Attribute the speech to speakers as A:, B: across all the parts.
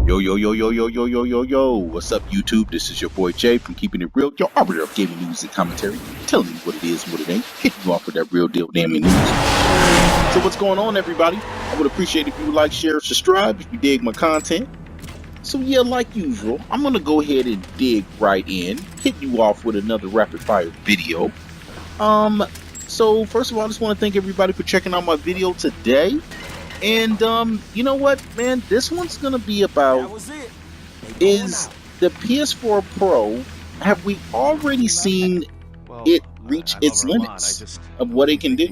A: Yo, yo, yo, yo, yo, yo, yo, yo, yo. What's up, YouTube? This is your boy Jay from Keeping It Real, your arbiter of gaming news and commentary, telling you what it is and what it ain't, hitting you off with that real deal damn news. So what's going on, everybody? I would appreciate if you would like, share, subscribe if you dig my content. So yeah, like usual, I'm going to go ahead and dig right in, hit you off with another rapid fire video. So first of all, I just want to thank everybody for checking out my video today. And you know what, man, this one's gonna be about is the PS4 Pro, have we already seen it reach its limits of what it can do?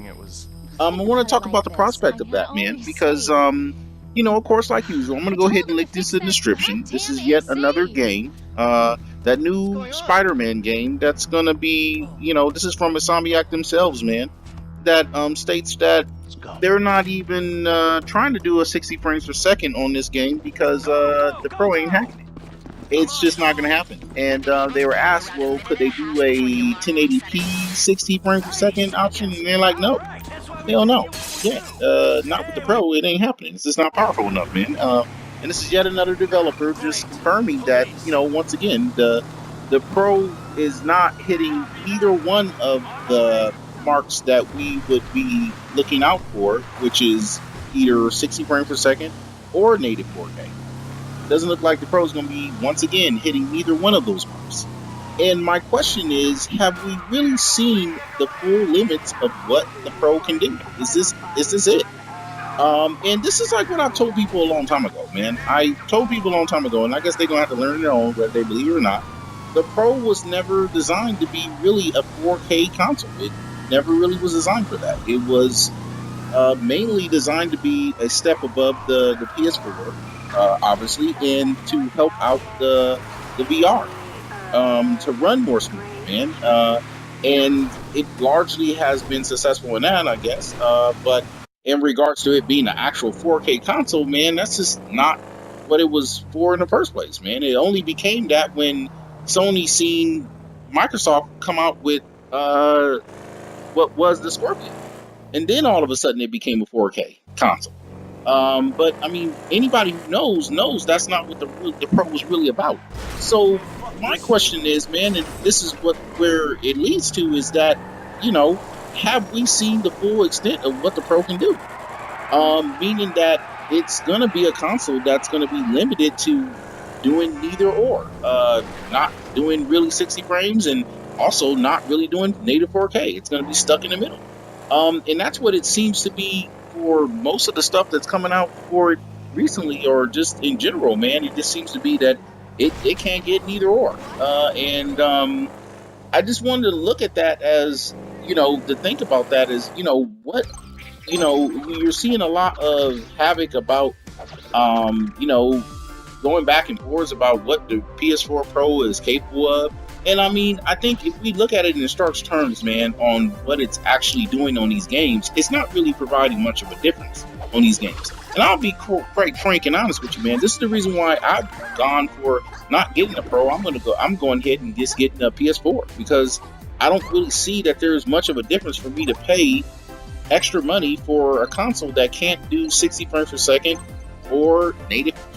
A: I want to talk about the prospect of that, man, because you know, of course, like usual, I'm gonna go ahead and link this in the description. This is yet another game, that new Spider-Man game that's gonna be, you know, this is from Insomniac themselves, man, that states that they're not even trying to do a 60 frames per second on this game because the Pro ain't hacking it. It's just not going to happen. And they were asked, well, could they do a 1080p 60 frames per second option? And they're like, no. Hell no. Yeah, not with the Pro. It ain't happening. It's just not powerful enough, man. And this is yet another developer just confirming that, you know, once again, the Pro is not hitting either one of the marks that we would be looking out for, which is either 60 frames per second or native 4K. Doesn't look like the Pro is going to be once again hitting neither one of those marks. And my question is, have we really seen the full limits of what the Pro can do? Is this it? And this is like what I told people a long time ago, man. I told people a long time ago, and I guess they're going to have to learn their own, whether they believe it or not. The Pro was never designed to be really a 4K console. It never really was designed for that. It was mainly designed to be a step above the PS4, obviously, and to help out the VR, to run more smoothly, man. And it largely has been successful in that, I guess. But in regards to it being an actual 4K console, man, that's just not what it was for in the first place, man. It only became that when Sony seen Microsoft come out with what was the Scorpion, and then all of a sudden it became a 4K console. But I mean, anybody who knows that's not what the Pro was really about. So my question is, man, and this is where it leads to, is that, you know, have we seen the full extent of what the Pro can do? Meaning that it's gonna be a console that's gonna be limited to doing neither or, not doing really 60 frames and also not really doing native 4K. It's going to be stuck in the middle. And that's what it seems to be for most of the stuff that's coming out for it recently, or just in general, man. It just seems to be that it can't get neither or. And I just wanted to look at that as, you know, to think about that as, you know, what, you know, you're seeing a lot of havoc about, you know, going back and forth about what the PS4 Pro is capable of. And I mean, I think if we look at it in stark terms, man, on what it's actually doing on these games, it's not really providing much of a difference on these games. And I'll be quite frank and honest with you, man. This is the reason why I've gone for not getting a Pro. I'm going ahead and just getting a PS4, because I don't really see that there's much of a difference for me to pay extra money for a console that can't do 60 frames per second or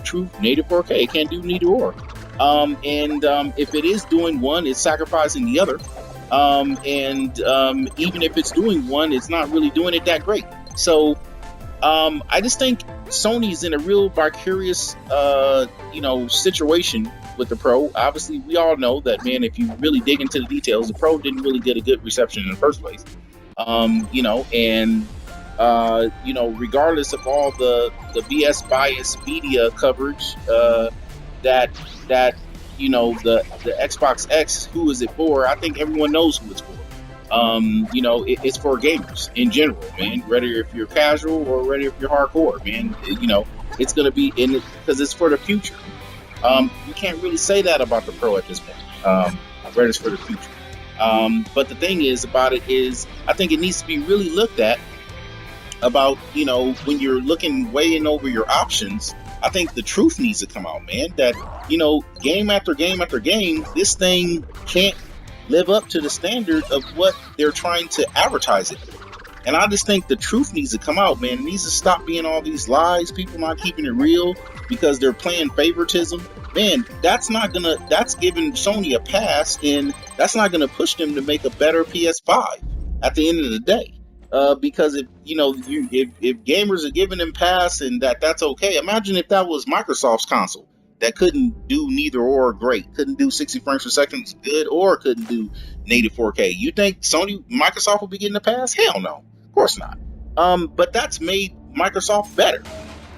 A: true native 4K. It can't do neither or. If it is doing one, it's sacrificing the other. Even if it's doing one, it's not really doing it that great. So I just think Sony's in a real vicarious, you know, situation with the Pro. Obviously, we all know that, man, if you really dig into the details, the Pro didn't really get a good reception in the first place. You know, and you know, regardless of all the BS bias media coverage, that you know, the Xbox X, who is it for? I think everyone knows who it's for. You know, it's for gamers in general, man. Whether if you're casual or whether if you're hardcore, man, you know, it's gonna be in it because it's for the future. You can't really say that about the Pro at this point. Whether it's for the future. But the thing is about it is, I think it needs to be really looked at about, you know, when you're weighing over your options. I think the truth needs to come out, man, that, you know, game after game after game, this thing can't live up to the standard of what they're trying to advertise it. And I just think the truth needs to come out, man. It needs to stop being all these lies, people not keeping it real because they're playing favoritism. Man, that's giving Sony a pass, and that's not gonna push them to make a better PS5 at the end of the day. Because if gamers are giving them pass and that's okay, imagine if that was Microsoft's console that couldn't do neither or great, couldn't do 60 frames per second good, or couldn't do native 4K. You think Microsoft will be getting a pass? Hell no, of course not. But that's made Microsoft better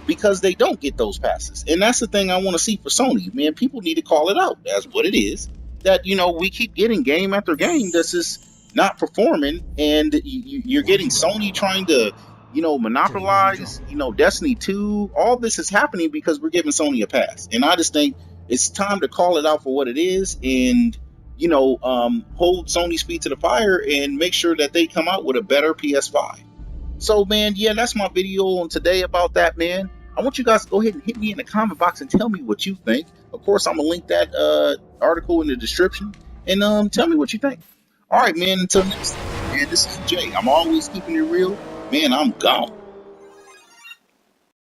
A: because they don't get those passes, and that's the thing I want to see for Sony. Man, people need to call it out as what it is. That we keep getting game after game that's just not performing, and you're getting Sony trying to monopolize Destiny 2. All this is happening because we're giving Sony a pass, and I just think it's time to call it out for what it is, and hold Sony's feet to the fire and make sure that they come out with a better PS5. So man, yeah, that's my video on today about that, man. I want you guys to go ahead and hit me in the comment box and tell me what you think. Of course, I'm gonna link that article in the description, and tell me what you think. All right, man, until next time, man, this is Jay. I'm always keeping it real. Man, I'm gone.